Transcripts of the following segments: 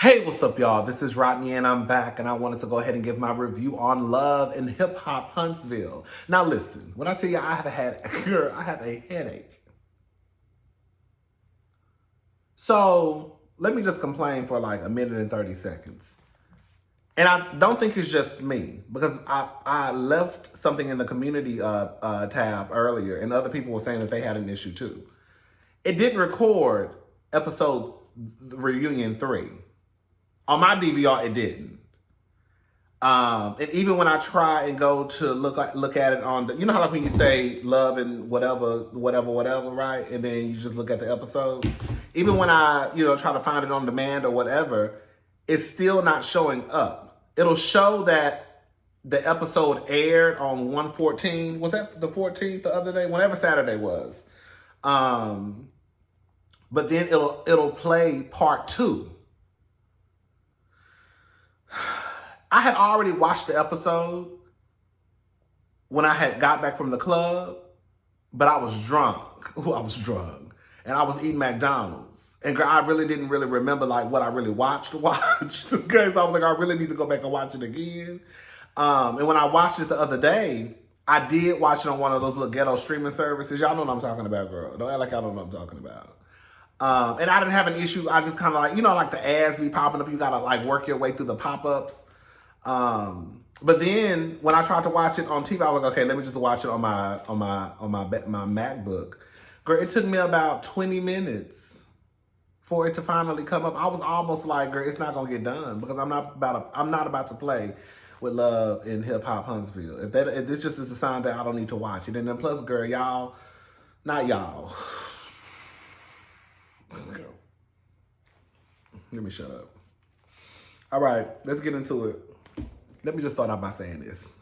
Hey, what's up, y'all? This is Rodney, and I'm back, and I wanted to go ahead and give my review on Love and Hip Hop Huntsville. Now, listen, when I tell you I have a headache. So, let me just complain for like a minute and 30 seconds. And I don't think it's just me, because I left something in the community tab earlier, and other people were saying that they had an issue too. It didn't record episode reunion 3. On my DVR, it didn't. And even when I try and go to look at it on the, you know how like when you say love and whatever, right? And then you just look at the episode. Even when I, try to find it on demand or whatever, it's still not showing up. It'll show that the episode aired on 1/14. Was that the 14th the other day? Whenever Saturday was. But then it'll play part 2. I had already watched the episode when I had got back from the club, but I was drunk. I was drunk. And I was eating McDonald's. And girl, I really didn't remember like what I really watched. Okay, so I was like, I really need to go back and watch it again. And when I watched it the other day, I did watch it on one of those little ghetto streaming services. Y'all know what I'm talking about, girl. Don't act like I don't know what I'm talking about. And I didn't have an issue. I just kind of like, like the ads be popping up. You got to like work your way through the pop-ups. But then when I tried to watch it on TV, I was like, okay, let me just watch it on my MacBook. Girl, it took me about 20 minutes for it to finally come up. I was almost like, girl, it's not gonna get done because I'm not about to play with Love in Hip Hop Huntsville. If this just is a sign that I don't need to watch it. And then plus, girl, not y'all. Let me shut up. All right, let's get into it. Let me just start off by saying this.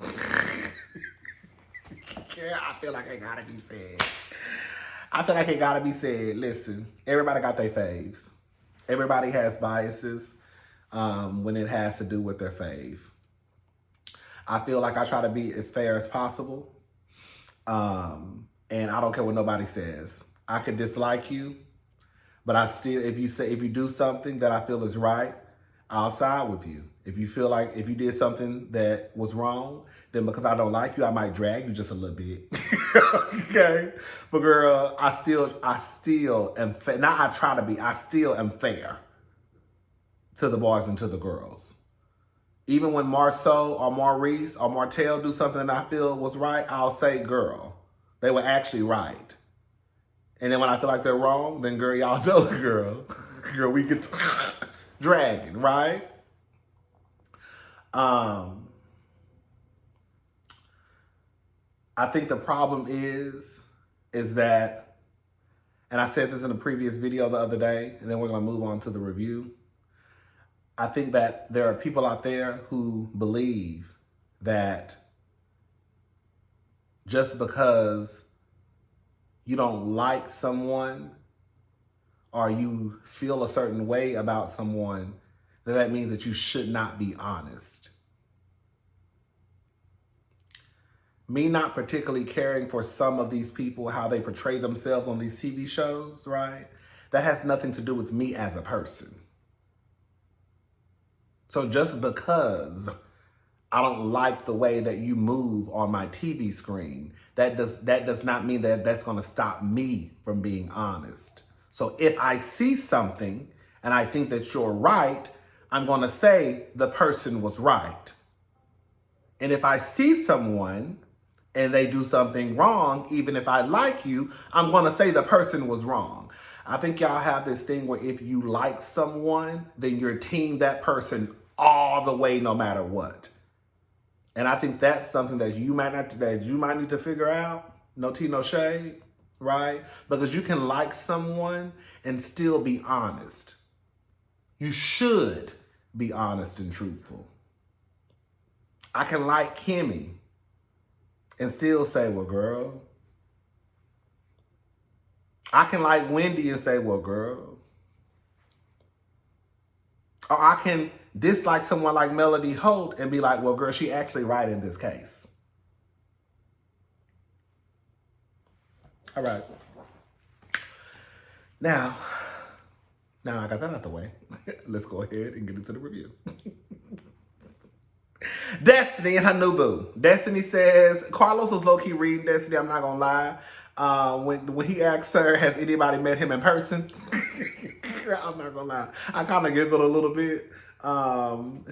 Yeah, I feel like it gotta be said. Listen, everybody got their faves. Everybody has biases when it has to do with their fave. I feel like I try to be as fair as possible. And I don't care what nobody says. I could dislike you, but if you do something that I feel is right, I'll side with you. If you feel like if you did something that was wrong, then because I don't like you, I might drag you just a little bit. Okay? But girl, I still am fair. Now I try to be. I still am fair to the boys and to the girls. Even when Marceau or Maurice or Martell do something that I feel was right, I'll say, girl, they were actually right. And then when I feel like they're wrong, then girl, y'all know, girl, we get dragging, right? I think the problem is that, and I said this in a previous video the other day, and then we're going to move on to the review. I think that there are people out there who believe that just because you don't like someone or you feel a certain way about someone, that means that you should not be honest. Me not particularly caring for some of these people, how they portray themselves on these TV shows, right? That has nothing to do with me as a person. So just because I don't like the way that you move on my TV screen, that does not mean that that's going to stop me from being honest. So if I see something and I think that you're right, I'm going to say the person was right. And if I see someone and they do something wrong, even if I like you, I'm going to say the person was wrong. I think y'all have this thing where if you like someone, then you're team that person all the way, no matter what. And I think that's something that you might need to figure out. No tea, no shade, right? Because you can like someone and still be honest. You should be honest and truthful. I can like Kimmy and still say, well, girl. I can like Wendy and say, well, girl. Or I can dislike someone like Melody Holt and be like, well, girl, she actually right in this case. All right. Now, Now I got that out the way. Let's go ahead and get into the review. Destiny and her new boo. Destiny says, Carlos was low-key reading Destiny, I'm not gonna lie. When he asked her, has anybody met him in person? I'm not gonna lie. I kind of giggled a little bit.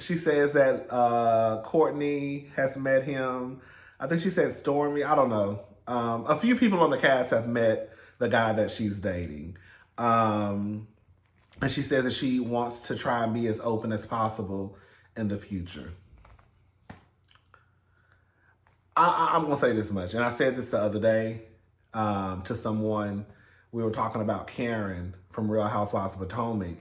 She says that Courtney has met him. I think she said Stormy. I don't know. A few people on the cast have met the guy that she's dating. And she says that she wants to try and be as open as possible in the future. I'm going to say this much, and I said this the other day to someone. We were talking about Karen from Real Housewives of Potomac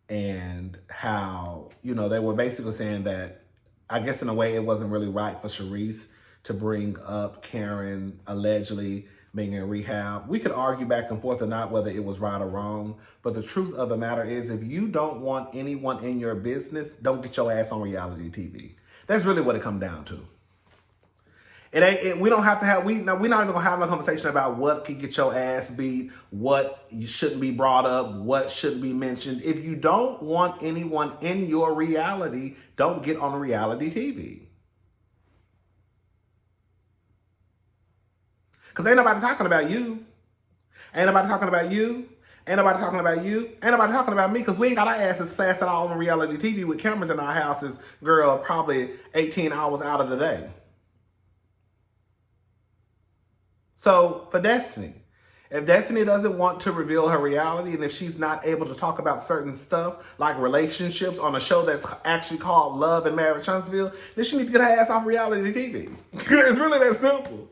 and how, you know, they were basically saying that, I guess in a way it wasn't really right for Charisse to bring up Karen allegedly being in rehab. We could argue back and forth or not whether it was right or wrong, but the truth of the matter is if you don't want anyone in your business, don't get your ass on reality TV. That's really what it comes down to. We don't have to have, we're not even gonna have a conversation about what could get your ass beat, what you shouldn't be brought up, what shouldn't be mentioned. If you don't want anyone in your reality, don't get on reality TV. Because ain't nobody talking about you. Ain't nobody talking about you. Ain't nobody talking about you. Ain't nobody talking about me, because we ain't got our asses plastered all on reality TV with cameras in our houses, girl, probably 18 hours out of the day. So for Destiny, if Destiny doesn't want to reveal her reality, and if she's not able to talk about certain stuff like relationships on a show that's actually called Love and Marriage Huntsville, then she needs to get her ass off reality TV. It's really that simple.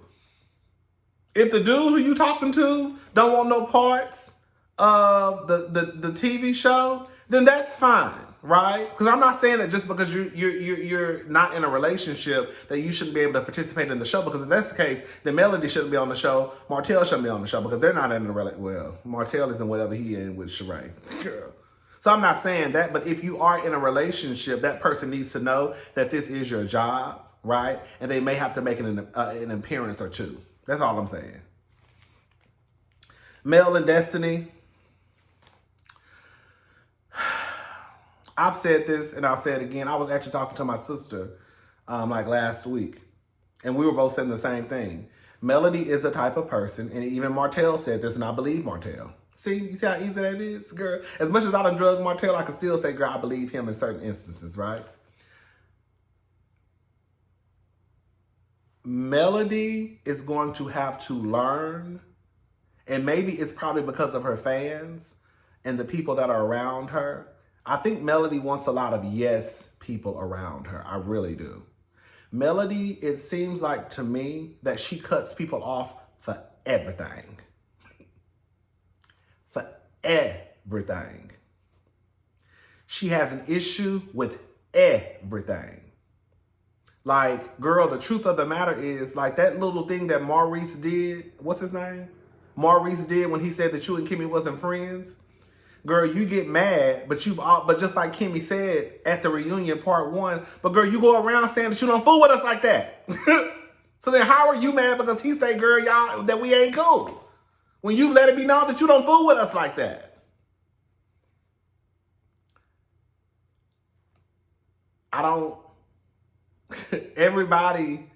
If the dude who you talking to don't want no parts of the TV show, then that's fine, right? Because I'm not saying that just because you're not in a relationship that you shouldn't be able to participate in the show. Because if that's the case, then Melody shouldn't be on the show. Martell shouldn't be on the show because they're not in a relationship. Well, Martell is in whatever he in with Sheree. So I'm not saying that, but if you are in a relationship, that person needs to know that this is your job, right? And they may have to make an appearance or two. That's all I'm saying. Mel and Destiny. I've said this and I'll say it again. I was actually talking to my sister like last week, and we were both saying the same thing. Melody is a type of person, and even Martell said this, and I believe Martell. See, you see how easy that is, girl? As much as I done drug Martell, I can still say, girl, I believe him in certain instances, right? Melody is going to have to learn, and maybe it's probably because of her fans and the people that are around her. I think Melody wants a lot of yes people around her. I really do. Melody, it seems like to me that she cuts people off for everything. For everything. She has an issue with everything. Like, girl, the truth of the matter is, like, that little thing that Maurice did, what's his name? Maurice did when he said that you and Kimmy wasn't friends. Girl, you get mad, but just like Kimmy said at the reunion part 1, but girl, you go around saying that you don't fool with us like that. So then how are you mad because he say, girl, y'all, that we ain't cool? When you let it be known that you don't fool with us like that. I don't... Everybody,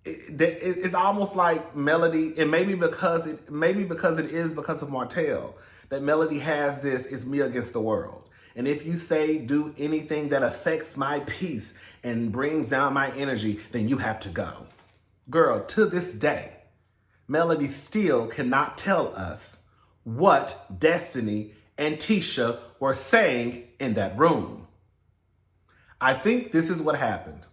it's almost like Melody, and maybe because it is because of Martell, that Melody has this, it's me against the world. And if you say, do anything that affects my peace and brings down my energy, then you have to go. Girl, to this day, Melody still cannot tell us what Destiny and Tisha were saying in that room. I think this is what happened.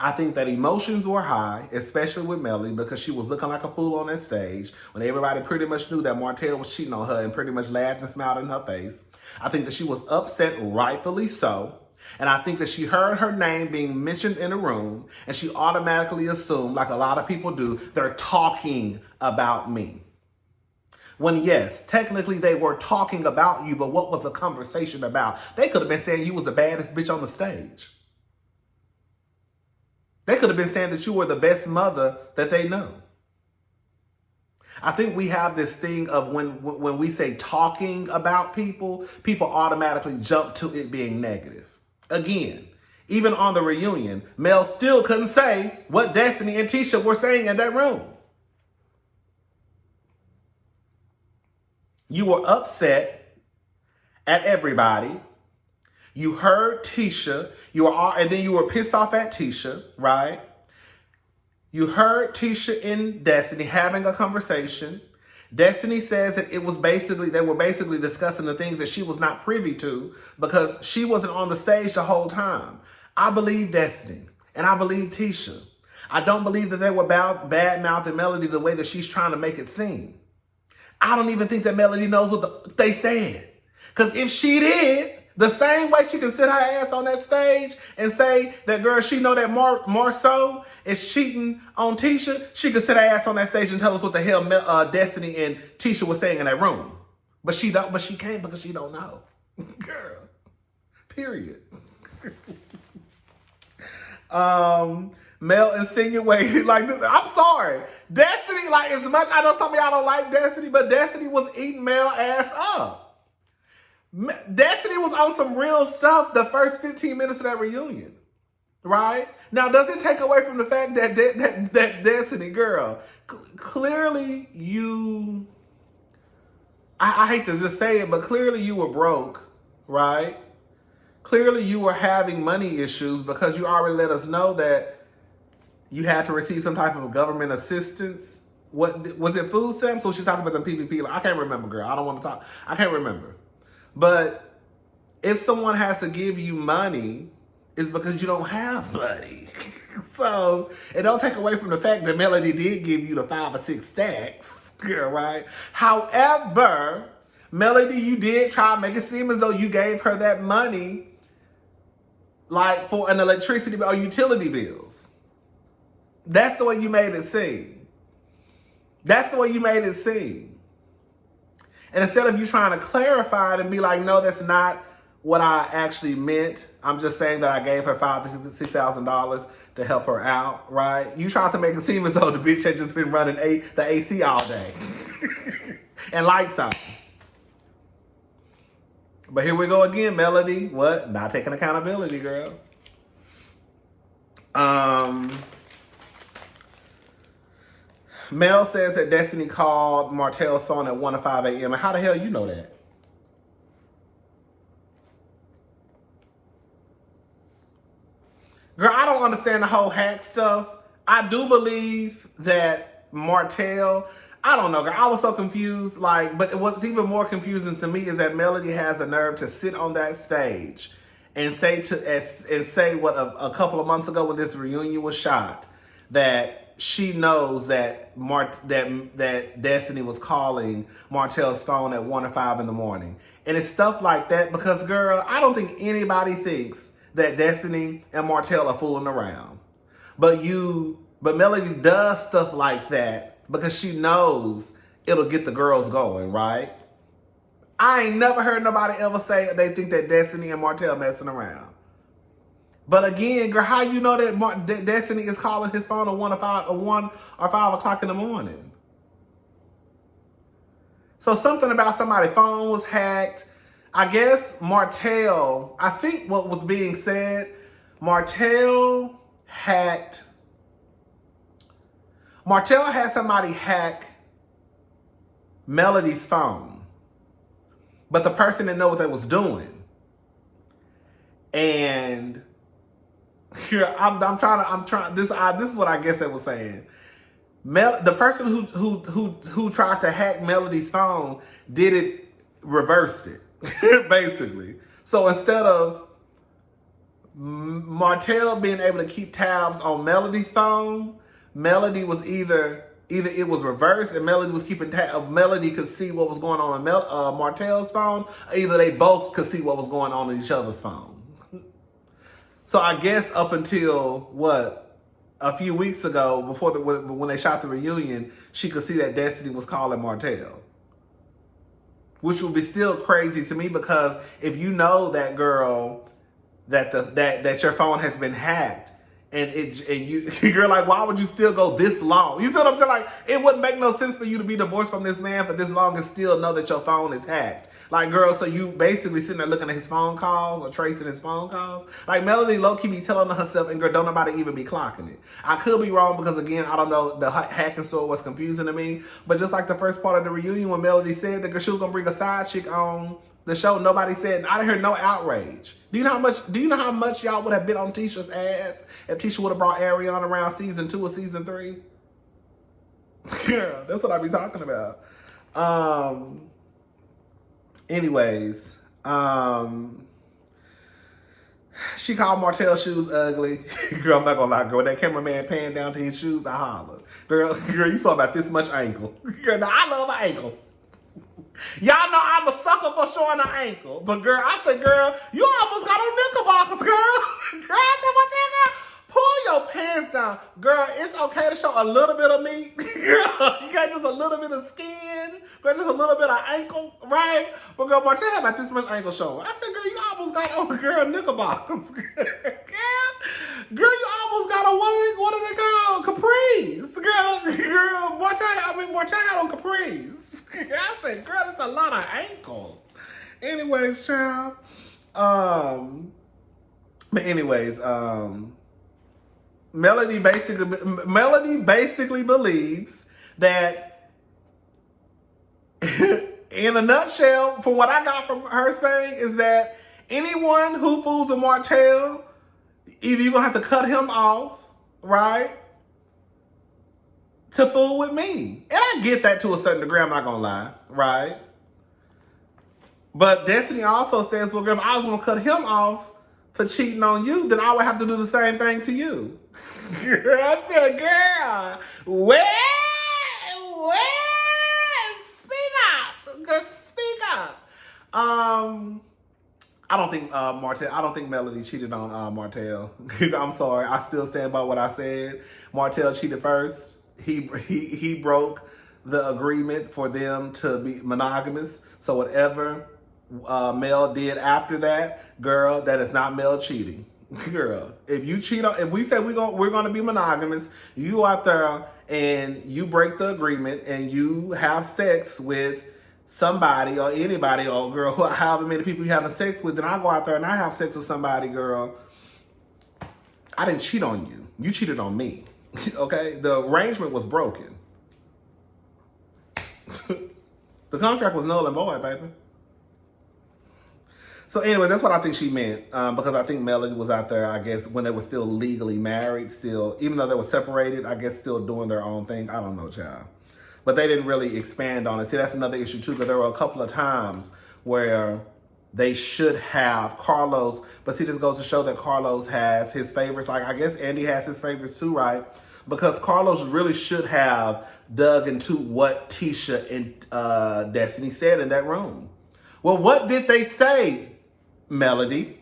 I think that emotions were high, especially with Melody, because she was looking like a fool on that stage when everybody pretty much knew that Martell was cheating on her and pretty much laughed and smiled in her face. I think that she was upset, rightfully so. And I think that she heard her name being mentioned in a room and she automatically assumed, like a lot of people do, they're talking about me. When yes, technically they were talking about you, but what was the conversation about? They could have been saying you was the baddest bitch on the stage. They could have been saying that you were the best mother that they know. I think we have this thing of when we say talking about people, people automatically jump to it being negative. Again, even on the reunion, Mel still couldn't say what Destiny and Tisha were saying in that room. You were upset at everybody. You heard Tisha, and then you were pissed off at Tisha, right? You heard Tisha and Destiny having a conversation. Destiny says that they were basically discussing the things that she was not privy to because she wasn't on the stage the whole time. I believe Destiny and I believe Tisha. I don't believe that they were bad-mouthing Melody the way that she's trying to make it seem. I don't even think that Melody knows what they said. Because if she did, the same way she can sit her ass on that stage and say that, girl, she know that Marceau is cheating on Tisha, she could sit her ass on that stage and tell us what the hell Destiny and Tisha was saying in that room. But she can't because she don't know. Girl. Period. Mel insinuated like this. I'm sorry. Destiny, like, as much I know some of y'all don't like Destiny, but Destiny was eating Mel ass up. Destiny was on some real stuff the first 15 minutes of that reunion, right? Now, does it take away from the fact that that Destiny, girl, clearly you, I hate to just say it, but clearly you were broke, right? Clearly you were having money issues because you already let us know that you had to receive some type of government assistance. What was it, food stamps? So she's talking about the PPP. I can't remember, girl. I don't want to talk. I can't remember. But if someone has to give you money, it's because you don't have money. So it don't take away from the fact that Melody did give you the 5 or 6 stacks, girl, right? However, Melody, you did try to make it seem as though you gave her that money like for an electricity or utility bills. That's the way you made it seem. That's the way you made it seem. And instead of you trying to clarify it and be like, no, that's not what I actually meant. I'm just saying that I gave her $5,000 to $6,000 to help her out, right? You tried to make it seem as though the bitch had just been running the AC all day and lights on. But here we go again, Melody. What? Not taking accountability, girl. Mel says that Destiny called Martell's phone at 1 or 5 a.m. And how the hell you know that? Girl, I don't understand the whole hack stuff. I do believe that Martell, I don't know, girl. I was so confused. But what's even more confusing to me is that Melody has the nerve to sit on that stage and say what a couple of months ago when this reunion was shot, that she knows that that Destiny was calling Martell's phone at 1 or 5 in the morning. And it's stuff like that because, girl, I don't think anybody thinks that Destiny and Martell are fooling around. But Melody does stuff like that because she knows it'll get the girls going, right? I ain't never heard nobody ever say they think that Destiny and Martell messing around. But again, girl, how you know that Destiny is calling his phone at 1 or 5 o'clock in the morning? So something about somebody's phone was hacked. I guess Martell, I think what was being said, Martell had somebody hack Melody's phone, but the person didn't know what they was doing. And here this is what I guess they was saying. The person who tried to hack Melody's phone reversed it, basically. So instead of Martell being able to keep tabs on Melody's phone, Melody was either it was reversed and Melody was keeping tabs. Melody could see what was going on Martell's phone, or either they both could see what was going on each other's phone. So I guess up until a few weeks ago, when they shot the reunion, she could see that Destiny was calling Martell, which would be still crazy to me because if you know that, girl, that your phone has been hacked, And you you're like, why would you still go this long? You see what I'm saying? Like, it wouldn't make no sense for you to be divorced from this man for this long and still know that your phone is hacked. Like, girl, so you basically sitting there looking at his phone calls or tracing his phone calls. Like, Melody low-key be telling herself, and girl, don't nobody even be clocking it. I could be wrong because, again, I don't know, the hacking story was confusing to me. But just like the first part of the reunion when Melody said that she was going to bring a side chick on the show, nobody said, I didn't hear no outrage. Do you know how much y'all would have been on Tisha's ass if Tisha would have brought Ariana around season 2 or season 3? Yeah, that's what I be talking about. Anyways, she called Martell's shoes ugly. Girl, I'm not gonna lie, girl. When that cameraman panned down to his shoes, I hollered. Girl, you saw about this much ankle. Girl, now I love an ankle. Y'all know I'm a sucker for showing an ankle. But girl, I said, girl, you almost got on knickerbockers, girl. Girl, I said, what you got? Pull your pants down. Girl, it's okay to show a little bit of meat. Girl, you got just a little bit of skin. Girl, just a little bit of ankle, right? But girl, Martell had about this much ankle showing. I said, girl, you almost got on, girl, knickerbockers. Girl, you almost got on, what are they called? Capris. Girl, Martell had on capris. I said, girl, that's a lot of ankle. Anyways, child. But anyways, Melody basically believes that, in a nutshell, from what I got from her saying, is that anyone who fools with Martell, either you're going to have to cut him off, right, to fool with me. And I get that to a certain degree, I'm not going to lie, right? But Destiny also says, well, girl, if I was going to cut him off for cheating on you, then I would have to do the same thing to you. Girl, I said, girl, well, speak up. Girl, speak up. I don't think Melody cheated on Martell. I'm sorry. I still stand by what I said. Martell cheated first. He broke the agreement for them to be monogamous. So whatever Mel did after that, girl, that is not Mel cheating. Girl, if we say we're gonna be monogamous, you go out there and you break the agreement and you have sex with somebody or anybody, or girl, however many people you having sex with, then I go out there and I have sex with somebody, girl. I didn't cheat on you. You cheated on me. Okay? The arrangement was broken. The contract was null and void, baby. So anyway, that's what I think she meant, because I think Melody was out there, I guess, when they were still legally married, still, even though they were separated, I guess still doing their own thing. I don't know, child. But they didn't really expand on it. See, that's another issue, too, because there were a couple of times where they should have Carlos, but see, this goes to show that Carlos has his favorites. Like, I guess Andy has his favorites, too, right? Because Carlos really should have dug into what Tisha and Destiny said in that room. Well, what did they say, Melody?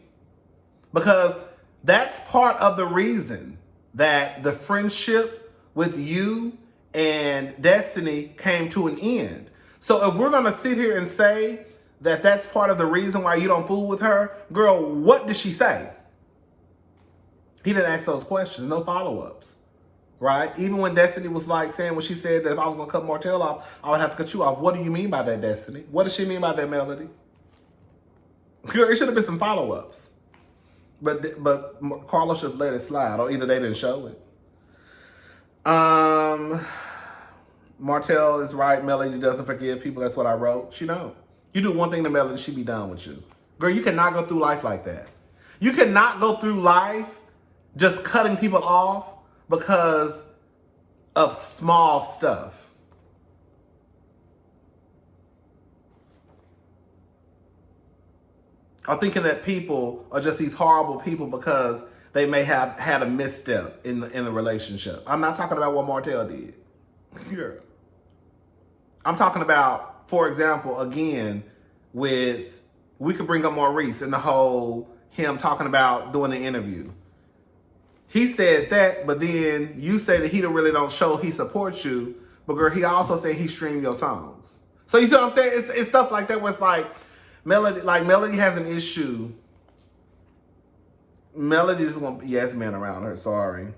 Because that's part of the reason that the friendship with you and Destiny came to an end. So if we're going to sit here and say that that's part of the reason why you don't fool with her, girl, what did she say? He didn't ask those questions, no follow-ups, right? Even when Destiny was like saying when she said that if I was going to cut Martell off, I would have to cut you off. What do you mean by that, Destiny? What does she mean by that, Melody? Girl, it should have been some follow-ups. But Carlos just let it slide, or either they didn't show it. Martell is right. Melody doesn't forgive people. That's what I wrote. She don't. You do one thing to Melody, she be done with you. Girl, you cannot go through life like that. You cannot go through life just cutting people off because of small stuff. I'm thinking that people are just these horrible people because they may have had a misstep in the relationship. I'm not talking about what Martell did. Here. I'm talking about, for example, again, we could bring up Maurice and the whole him talking about doing the interview. He said that, but then you say that he really don't show he supports you, but girl, he also said he streamed your songs. So you see what I'm saying? It's stuff like that where it's like, Melody has an issue Melody just want yes men around her. Sorry.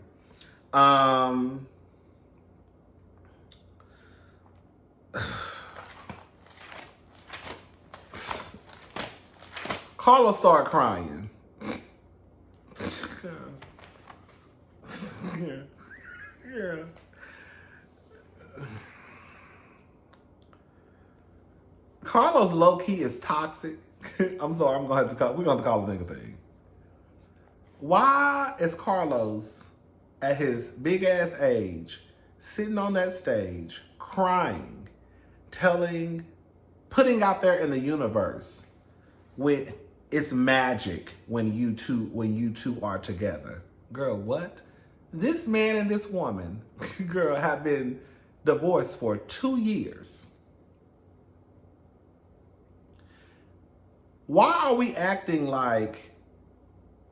Carlos started crying. Yeah. Carlos low key is toxic. I'm sorry, we're gonna have to call the nigga thing. Why is Carlos at his big ass age sitting on that stage crying, putting out there in the universe with it's magic when you two are together? Girl, what? This man and this woman, girl, have been divorced for 2 years. Why are we acting like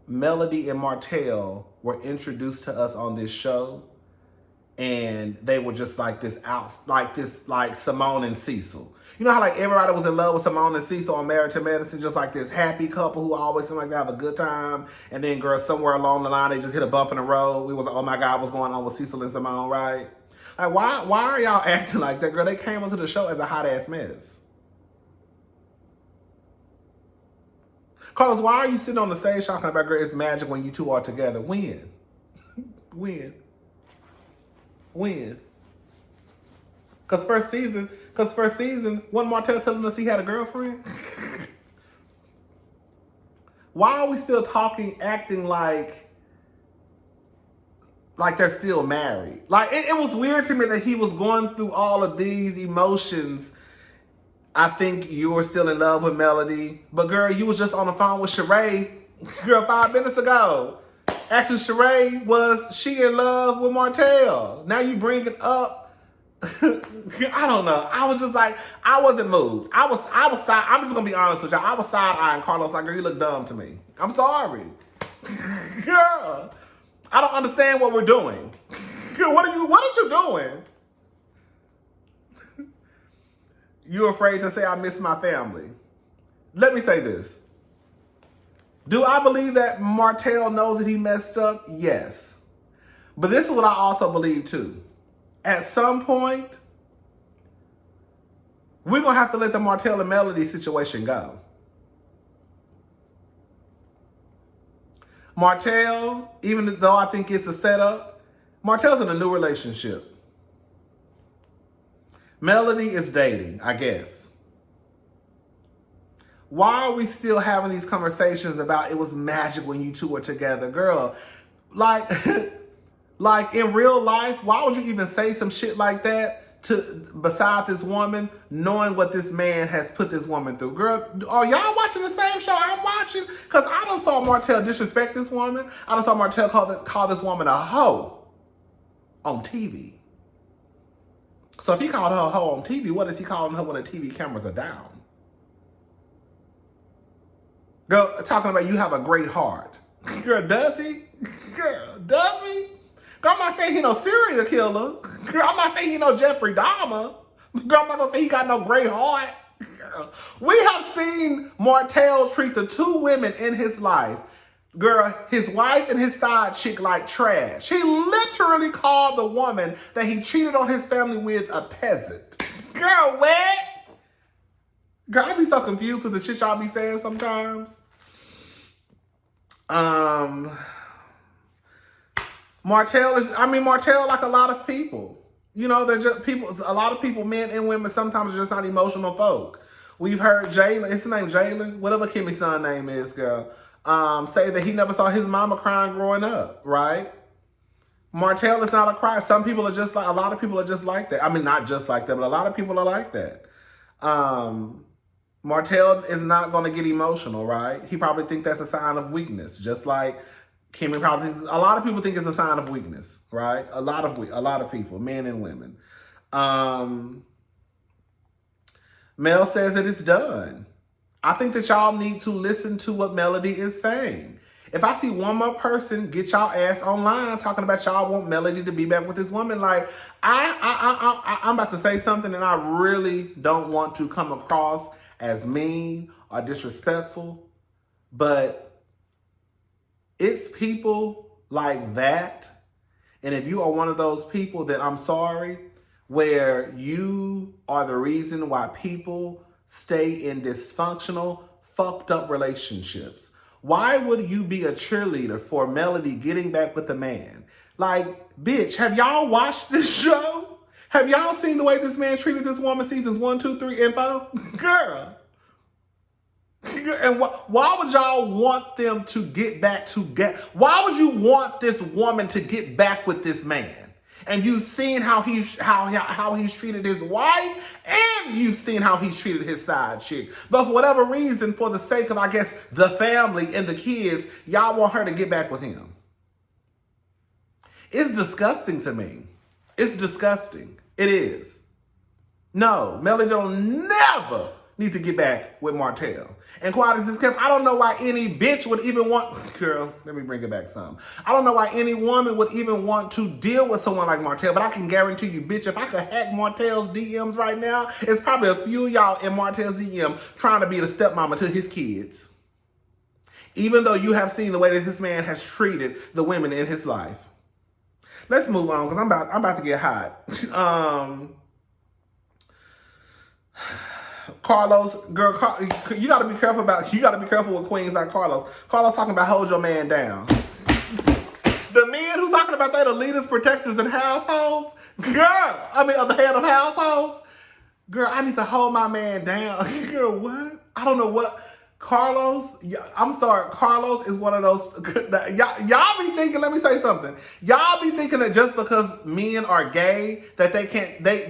Melody and Martell were introduced to us on this show and they were just like like Simone and Cecil? You know how like everybody was in love with Simone and Cecil on Married to Medicine, just like this happy couple who always seem like they have a good time, and then girl, somewhere along the line they just hit a bump in the road. We was like, oh my God, what's going on with Cecil and Simone, right? Like why are y'all acting like that? Girl, they came onto the show as a hot ass mess. Carlos, why are you sitting on the stage talking about, girl, it's magic when you two are together? When? When? Because first season, wasn't Martell telling us he had a girlfriend? Why are we still talking, acting like they're still married? Like, it was weird to me that he was going through all of these emotions. I think you were still in love with Melody. But girl, you was just on the phone with Sheree, girl, 5 minutes ago. Actually, Sheree was she in love with Martell. Now you bring it up. I don't know. I was just like, I wasn't moved. I'm just gonna be honest with y'all. I was side-eyeing Carlos like, girl, you look dumb to me. I'm sorry. Girl, I don't understand what we're doing. Girl, what are you doing? You're afraid to say I miss my family. Let me say this. Do I believe that Martell knows that he messed up? Yes. But this is what I also believe too. At some point, we're going to have to let the Martell and Melody situation go. Martell, even though I think it's a setup, Martell's in a new relationship. Melody is dating, I guess. Why are we still having these conversations about it was magic when you two were together? Girl, like in real life, why would you even say some shit like that beside this woman, knowing what this man has put this woman through? Girl, are y'all watching the same show I'm watching? Because I done saw Martell disrespect this woman. I done saw Martell call this woman a hoe on TV. So if he called her a hoe on TV, what is he calling her when the TV cameras are down? Girl, talking about you have a great heart. Girl, does he? Girl, does he? Girl, I'm not saying he no serial killer. Girl, I'm not saying he no Jeffrey Dahmer. Girl, I'm not gonna say he got no great heart. Girl, we have seen Martell treat the 2 women in his life, girl, his wife and his side chick, like trash. He literally called the woman that he cheated on his family with a peasant. Girl, what? Girl, I be so confused with the shit y'all be saying sometimes. Martell like a lot of people. You know, they're just people, a lot of people, men and women, sometimes are just not emotional folk. We've heard Jalen, is his name Jalen? Whatever Kimmy's son name is, girl. Say that he never saw his mama crying growing up, right? Martell is not a crier. Some people are just like, a lot of people are just like that. I mean, not just like that, but a lot of people are like that. Martell is not going to get emotional, right? He probably thinks that's a sign of weakness, just like Kimmy probably thinks. A lot of people think it's a sign of weakness, right? A lot of people, men and women. Mel says that it's done. I think that y'all need to listen to what Melody is saying. If I see one more person get y'all ass online talking about y'all want Melody to be back with this woman, like I'm about to say something and I really don't want to come across as mean or disrespectful, but It's people like that. And if you are one of those people, then I'm sorry, where you are the reason why people stay in dysfunctional, fucked up relationships. Why would you be a cheerleader for Melody getting back with a man? Like, bitch, have y'all watched this show? Have y'all seen the way this man treated this woman seasons 1, 2, 3, and 4? Girl. And why would y'all want them to get back together? Why would you want this woman to get back with this man? And you've seen how he's treated his wife, and you've seen how he's treated his side chick. But for whatever reason, for the sake of, I guess, the family and the kids, y'all want her to get back with him. It's disgusting to me. It's disgusting. It is. No, Melody don't never need to get back with Martell. And quiet as this kept, I don't know why any bitch would even want, girl, let me bring it back some. I don't know why any woman would even want to deal with someone like Martell, but I can guarantee you, bitch, if I could hack Martell's DMs right now, it's probably a few of y'all in Martell's DM trying to be the stepmama to his kids. Even though you have seen the way that this man has treated the women in his life. Let's move on, because I'm about to get hot. Carlos, girl, you gotta be careful with queens like Carlos. Carlos talking about hold your man down. The men who's talking about they the leaders, protectors in households, girl, of the head of households. Girl, I need to hold my man down. Girl, what? I don't know what. Carlos, I'm sorry, Carlos is one of those, y'all be thinking, let me say something. Y'all be thinking that just because men are gay, that they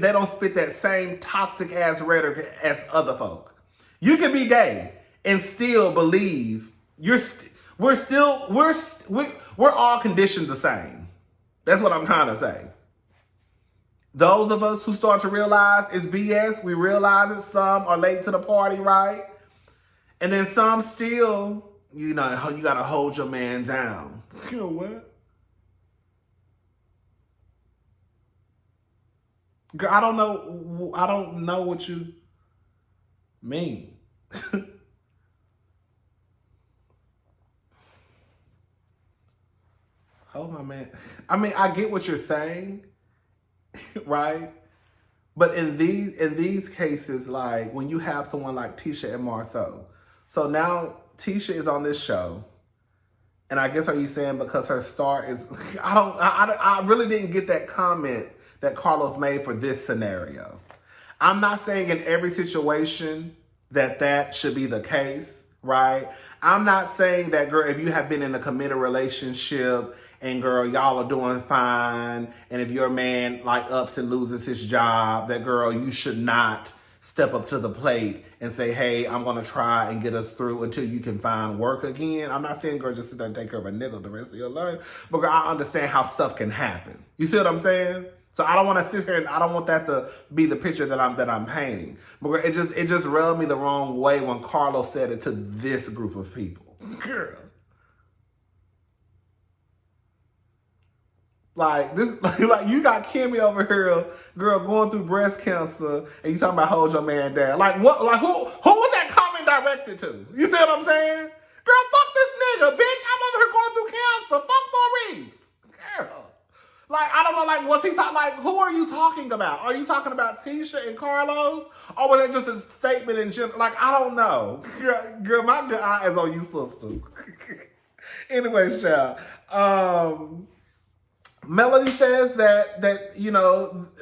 don't spit that same toxic ass rhetoric as other folk. You can be gay and still believe we're all conditioned the same. That's what I'm trying to say. Those of us who start to realize it's BS, we realize it, some are late to the party, right? And then some still, you gotta hold your man down. You know what? Girl, I don't know what you mean. Hold my man. I get what you're saying, right? But in these cases, like when you have someone like Tisha and Marceau, so now Tisha is on this show, and I guess are you saying because her star is? I really didn't get that comment that Carlos made for this scenario. I'm not saying in every situation that should be the case, right? I'm not saying that, girl, if you have been in a committed relationship and girl, y'all are doing fine, and if your man like ups and loses his job, that girl, you should not step up to the plate and say, hey, I'm going to try and get us through until you can find work again. I'm not saying, girl, just sit there and take care of a nigga the rest of your life. But girl, I understand how stuff can happen. You see what I'm saying? So I don't want to sit here and I don't want that to be the picture that I'm painting. But girl, it just rubbed me the wrong way when Carlos said it to this group of people. Girl. Like this, like you got Kimmy over here, girl, going through breast cancer, and you talking about hold your man down. Like what? Like who was that comment directed to? You see what I'm saying? Girl, fuck this nigga, bitch. I'm over here going through cancer. Fuck Maurice, girl. Like I don't know. Like what's he talking? Like who are you talking about? Are you talking about Tisha and Carlos, or was it just a statement in general? Like I don't know. Girl, my good eye is on you, sister. Anyway, child. Melody says that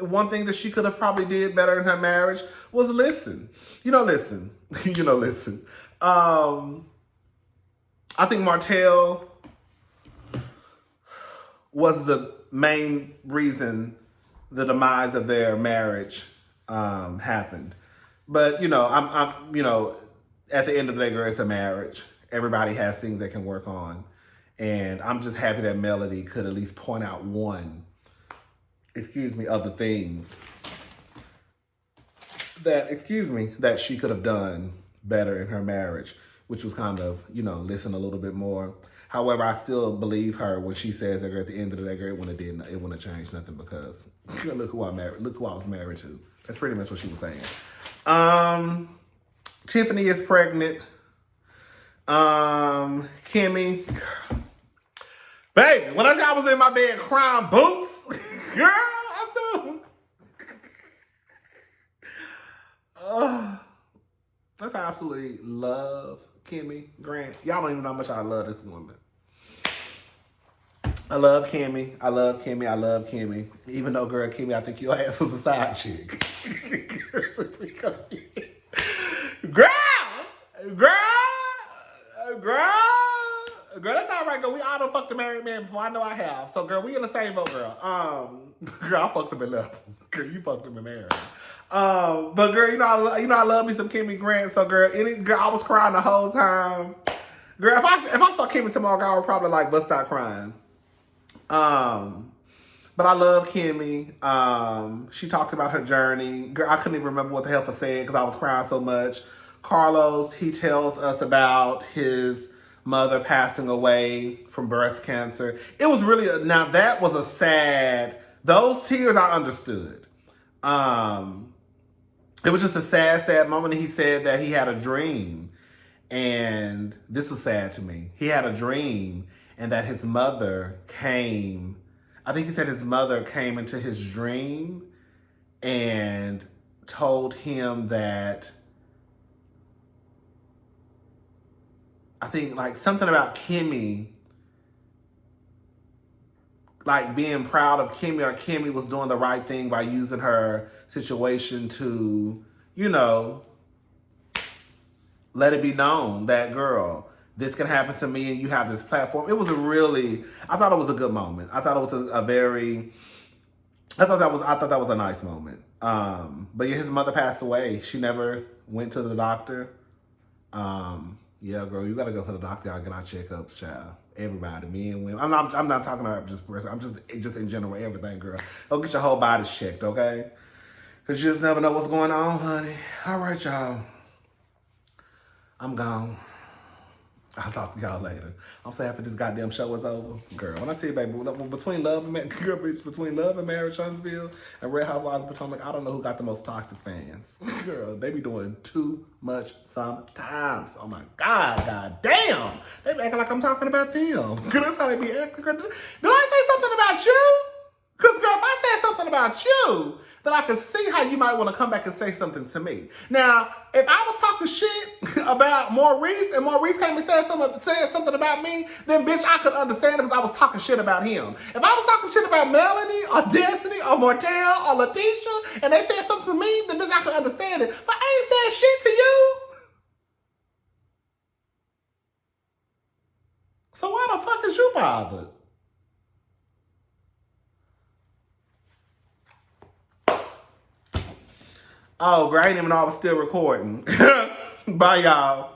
one thing that she could have probably did better in her marriage was listen. Listen. I think Martell was the main reason the demise of their marriage happened. But I'm at the end of the day, girl, it's a marriage. Everybody has things they can work on. And I'm just happy that Melody could at least point out one, of the things that she could have done better in her marriage, which was kind of, listen a little bit more. However, I still believe her when she says that at the end of the day, girl, it wouldn't have changed nothing because look who I was married to. That's pretty much what she was saying. Tiffany is pregnant. Kimmy, Baby, when I was in my bed crying boots, girl, I'm so... That's how I absolutely love Kimmy Grant. Y'all don't even know how much I love this woman. I love Kimmy. I love Kimmy. I love Kimmy. Even though, girl, Kimmy, I think your ass was a side chick. Girl! Girl, that's all right, girl. We all done fucked a married man before. I know I have. So, girl, we in the same boat, girl. Girl, I fucked him and left him. Girl, you fucked him and married him. But girl, I love me some Kimmy Grant. So, girl, I was crying the whole time. Girl, if I saw Kimmy tomorrow, girl, I would probably like bust out crying. But I love Kimmy. She talked about her journey. Girl, I couldn't even remember what the hell to say because I was crying so much. Carlos, he tells us about his mother passing away from breast cancer. It was really, now that was a sad, those tears I understood. It was just a sad, sad moment. He said that he had a dream, and this was sad to me. He had a dream, and that his mother came, I think he said his mother came into his dream and told him that, I think like something about Kimmy, like being proud of Kimmy, or Kimmy was doing the right thing by using her situation to, let it be known that, girl, this can happen to me and you have this platform. It was I thought it was a good moment. I thought it was I thought that was a nice moment. But yeah, his mother passed away. She never went to the doctor. Yeah, girl, you gotta go to the doctor and get our checkups, child. Everybody, men and women. I'm not talking about just person. I'm just in general, everything, girl. Go get your whole body checked, okay? Because you just never know what's going on, honey. All right, y'all. I'm gone. I'll talk to y'all later. I'm so happy this goddamn show is over. Girl, when I tell you, baby, between love and marriage, Huntsville, and Real Housewives of Potomac, I don't know who got the most toxic fans. Girl, they be doing too much sometimes. Oh my God, goddamn. They be acting like I'm talking about them. Girl, that's how they be acting. Girl, did I say something about you? Because, girl, if I said something about you, then I can see how you might want to come back and say something to me. Now, if I was talking shit about Maurice and Maurice came and said something about me, then bitch, I could understand it because I was talking shit about him. If I was talking shit about Melanie or Destiny or Mortel or Letitia and they said something to me, then bitch, I could understand it. But I ain't said shit to you. So why the fuck is you bothered? Oh, girl, I didn't even know I was still recording. Bye, y'all.